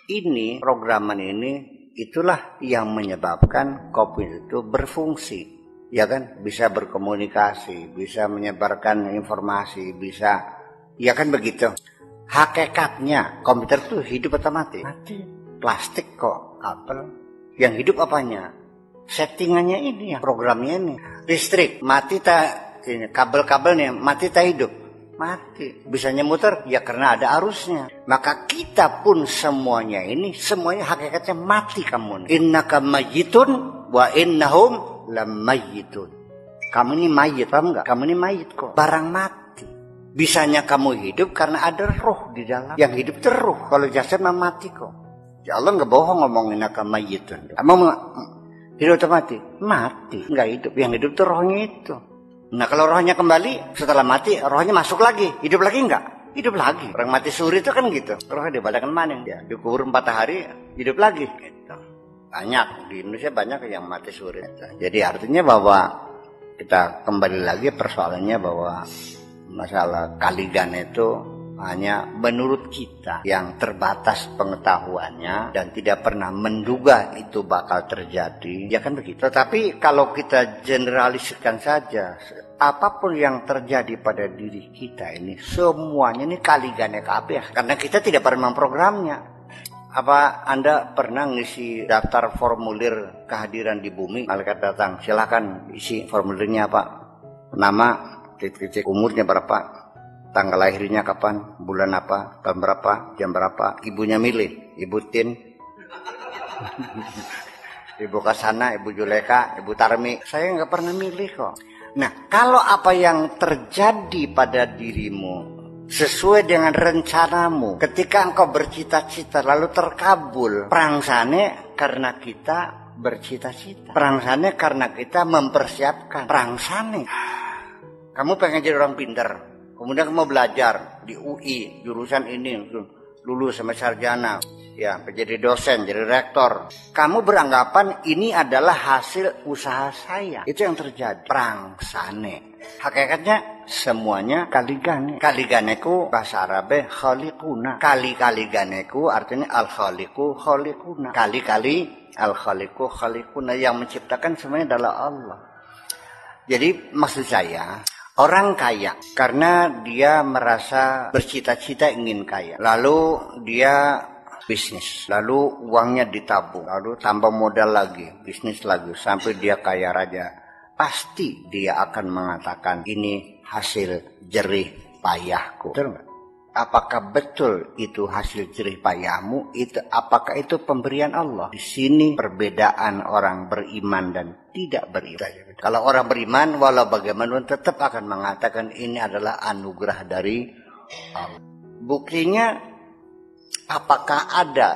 Ini programan ini itulah yang menyebabkan COVID itu berfungsi, ya kan? Bisa berkomunikasi, bisa menyebarkan informasi, bisa, ya kan begitu. Hakikatnya komputer itu hidup atau mati? Mati. Plastik kok, kabel. Yang hidup apanya? Settingannya ini, yang programnya ini. Listrik mati ini kabel-kabelnya mati tak hidup? Mati. Bisanya muter ya karena ada arusnya. Maka kita pun semuanya hakikatnya mati kamu. Innaka mayyitun wa innahum lamayyitun. Kamu ini mayit, paham enggak? Kamu ini mayit kok, barang mati. Bisanya kamu hidup karena ada roh di dalam. Yang hidup itu roh. Kalau jasad mati kok. Ya Allah enggak bohong ngomongin innaka mayyitun. Kamu hidup atau mati? Mati, enggak hidup. Yang hidup itu rohnya itu. Nah kalau rohnya kembali setelah mati, rohnya masuk lagi, hidup lagi enggak? Hidup lagi. Orang mati suri itu kan gitu, rohnya dibalikan maning dia, dikubur 4 hari, hidup lagi. Gitu. Banyak di Indonesia banyak yang mati suri. Jadi artinya bahwa kita kembali lagi persoalannya bahwa masalah Kaligan itu hanya menurut kita yang terbatas pengetahuannya dan tidak pernah menduga itu bakal terjadi, ya kan begitu. Tetapi kalau kita generalisirkan saja, apapun yang terjadi pada diri kita ini semuanya ini Kaligane kabeh, karena kita tidak pernah memprogramnya. Apa Anda pernah ngisi daftar formulir kehadiran di bumi? Malaikat datang, silakan isi formulirnya Pak. Nama, titik-titik, umurnya berapa, tanggal lahirnya kapan, bulan apa, tahun berapa, jam berapa, ibunya milih, Ibu Tin, Ibu Kasana, Ibu Juleka, Ibu Tarmi. Saya nggak pernah milih kok. Nah, kalau apa yang terjadi pada dirimu sesuai dengan rencanamu, ketika engkau bercita-cita lalu terkabul, prangsane karena kita bercita-cita, prangsane karena kita mempersiapkan, prangsane. Kamu pengen jadi orang pintar, kemudian kamu belajar di UI jurusan ini, lulus sama sarjana, ya menjadi dosen, jadi rektor. Kamu beranggapan ini adalah hasil usaha saya. Itu yang terjadi. Prangsane. Hakikatnya semuanya Kaligane. Kaliganeku bahasa Arabe khaliquna. Kali-kaliganeku artinya al-khaliqu khaliquna. Kali-kali al-khaliqu khaliquna. Yang menciptakan semuanya adalah Allah. Jadi maksud saya, orang kaya karena dia merasa bercita-cita ingin kaya, lalu dia bisnis, lalu uangnya ditabung, lalu tambah modal lagi, bisnis lagi, sampai dia kaya raya. Pasti dia akan mengatakan ini hasil jerih payahku. Betul nggak? Apakah betul itu hasil jerih payahmu? Apakah itu pemberian Allah? Di sini perbedaan orang beriman dan tidak beriman. Kalau orang beriman, walau bagaimana tetap akan mengatakan ini adalah anugerah dari Allah. Buktinya, apakah ada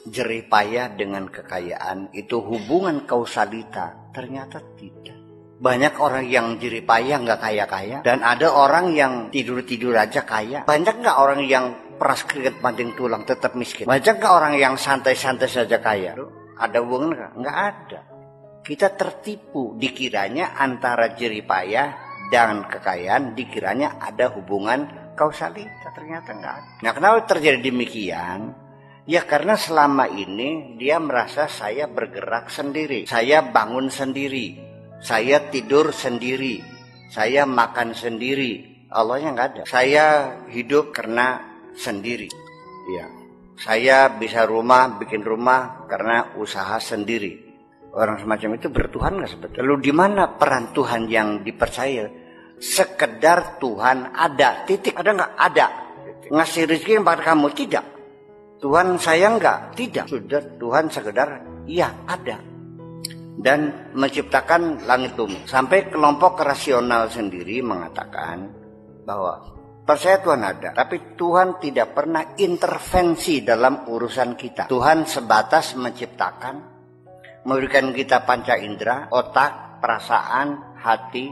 jerih payah dengan kekayaan? Itu hubungan kausalita? Ternyata tidak. Banyak orang yang jerih payah nggak kaya-kaya, dan ada orang yang tidur-tidur aja kaya. Banyak nggak orang yang peras keringat banting tulang tetap miskin? Banyak nggak orang yang santai-santai saja kaya? Ada hubungan nggak? Nggak ada. Kita tertipu, dikiranya antara jerih payah dan kekayaan dikiranya ada hubungan kausalita, ternyata enggak ada. Nah, kenapa terjadi demikian? Ya karena selama ini dia merasa saya bergerak sendiri, saya bangun sendiri, saya tidur sendiri, saya makan sendiri. Allahnya enggak ada. Saya hidup karena sendiri. Ya. Saya bisa bikin rumah karena usaha sendiri. Orang semacam itu bertuhan nggak sebetulnya? Lalu di mana peran Tuhan yang dipercaya? Sekedar Tuhan ada, titik. Ada nggak? Ada. Ngasih rezeki kepada kamu? Tidak. Tuhan sayang nggak? Tidak. Sudah Tuhan sekedar iya ada. Dan menciptakan langit bumi. Sampai kelompok rasional sendiri mengatakan bahwa percaya Tuhan ada, tapi Tuhan tidak pernah intervensi dalam urusan kita. Tuhan sebatas menciptakan, memberikan kita panca indera, otak, perasaan, hati,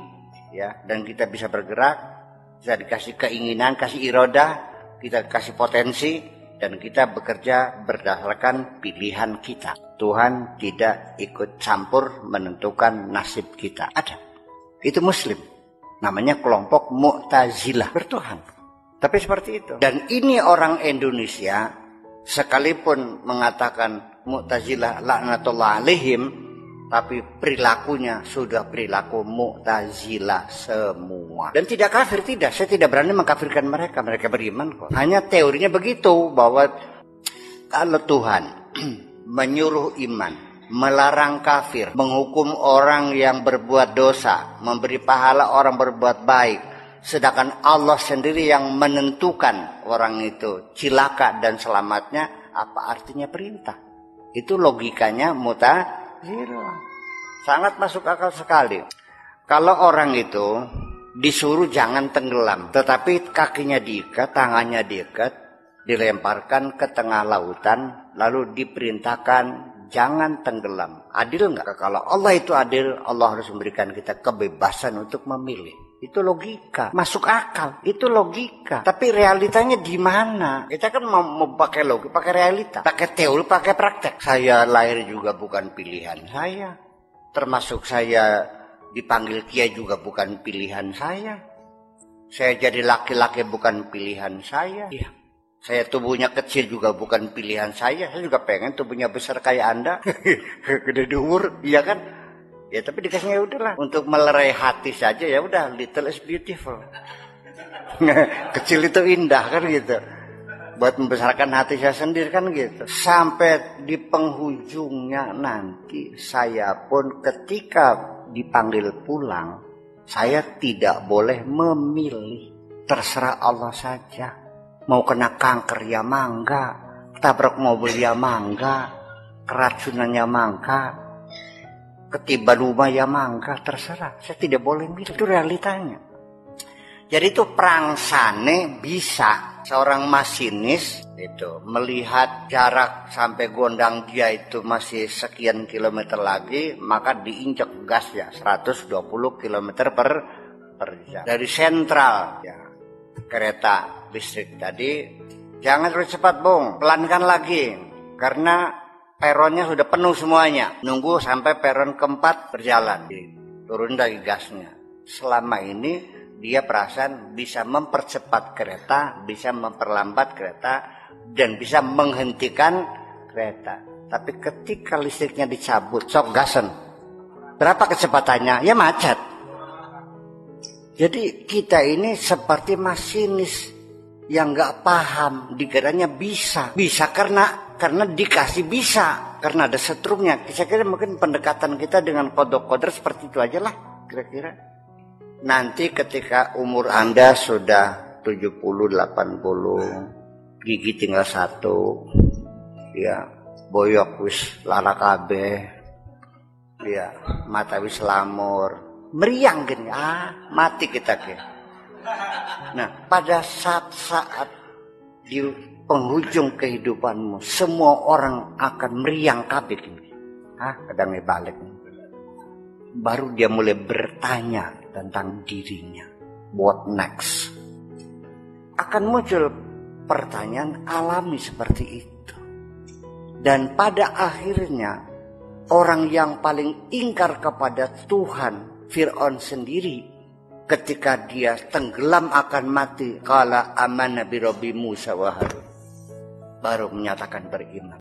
ya, dan kita bisa bergerak, bisa dikasih keinginan, kasih irodah, kita kasih potensi, dan kita bekerja berdasarkan pilihan kita. Tuhan tidak ikut campur menentukan nasib kita. Ada. Itu Muslim. Namanya kelompok Mu'tazilah. Bertuhan. Tapi seperti itu. Dan ini orang Indonesia Sekalipun mengatakan Mu'tazilah laknatullah alaihim, tapi perilakunya sudah perilaku Mu'tazilah semua. Dan tidak kafir, tidak. Saya tidak berani mengkafirkan mereka. Mereka beriman kok. Hanya teorinya begitu, bahwa kalau Tuhan menyuruh iman, melarang kafir, menghukum orang yang berbuat dosa, memberi pahala orang berbuat baik, sedangkan Allah sendiri yang menentukan orang itu cilaka dan selamatnya, apa artinya perintah? Itu logikanya Mu'tazilah. Sangat masuk akal sekali. Kalau orang itu disuruh jangan tenggelam, tetapi kakinya diikat, tangannya diikat, dilemparkan ke tengah lautan, lalu diperintahkan jangan tenggelam. Adil nggak? Kalau Allah itu adil, Allah harus memberikan kita kebebasan untuk memilih. Itu logika, masuk akal, itu logika. Tapi realitanya di mana? Kita kan mau pakai logika, pakai realita, pakai teori, pakai praktek. Saya lahir juga bukan pilihan saya, termasuk saya dipanggil kiai juga bukan pilihan saya. Saya jadi laki-laki bukan pilihan saya. Ya. Saya tubuhnya kecil juga bukan pilihan saya. Saya juga pengen tubuhnya besar kayak Anda, gede di umur, iya kan? Ya tapi dikasihnya udahlah untuk melerai hati saja, ya udah, little is beautiful. Kecil itu indah kan gitu. Buat membesarkan hati saya sendiri kan gitu. Sampai di penghujungnya nanti saya pun ketika dipanggil pulang, saya tidak boleh memilih. Terserah Allah saja. Mau kena kanker ya mangga, tabrak mobil ya mangga, keracunannya mangga, ketiban rumah ya mangga, terserah. Saya tidak boleh milih, itu realitanya. Jadi itu prangsane bisa seorang masinis itu melihat jarak sampai gondang dia itu masih sekian kilometer lagi, maka diinjak gasnya 120 km per jam. Dari sentral ya, kereta listrik tadi, jangan terlalu cepat Bung, pelankan lagi, karena peronnya sudah penuh semuanya. Nunggu sampai peron keempat berjalan, turun lagi gasnya. Selama ini dia perasaan bisa mempercepat kereta, bisa memperlambat kereta, dan bisa menghentikan kereta. Tapi ketika listriknya dicabut, sok gasen, berapa kecepatannya? Ya macet. Jadi kita ini seperti masinis yang nggak paham, dikiranya bisa karena dikasih bisa, karena ada setrumnya. Saya kira mungkin pendekatan kita dengan kodok-kodok seperti itu aja lah kira-kira. Nanti ketika umur Anda sudah 70-80, gigi tinggal satu, ya boyok wis lara kabeh, ya mata wis lamur, meriang gini, mati kita ke. Nah, pada saat di penghujung kehidupanmu, semua orang akan meriang kabeh gini. Kadang balik. Baru dia mulai bertanya tentang dirinya. What next? Akan muncul pertanyaan alami seperti itu. Dan pada akhirnya orang yang paling ingkar kepada Tuhan, Fir'aun sendiri, ketika dia tenggelam akan mati, qala amanna bi rabbi Musa wa Harun, baru menyatakan beriman.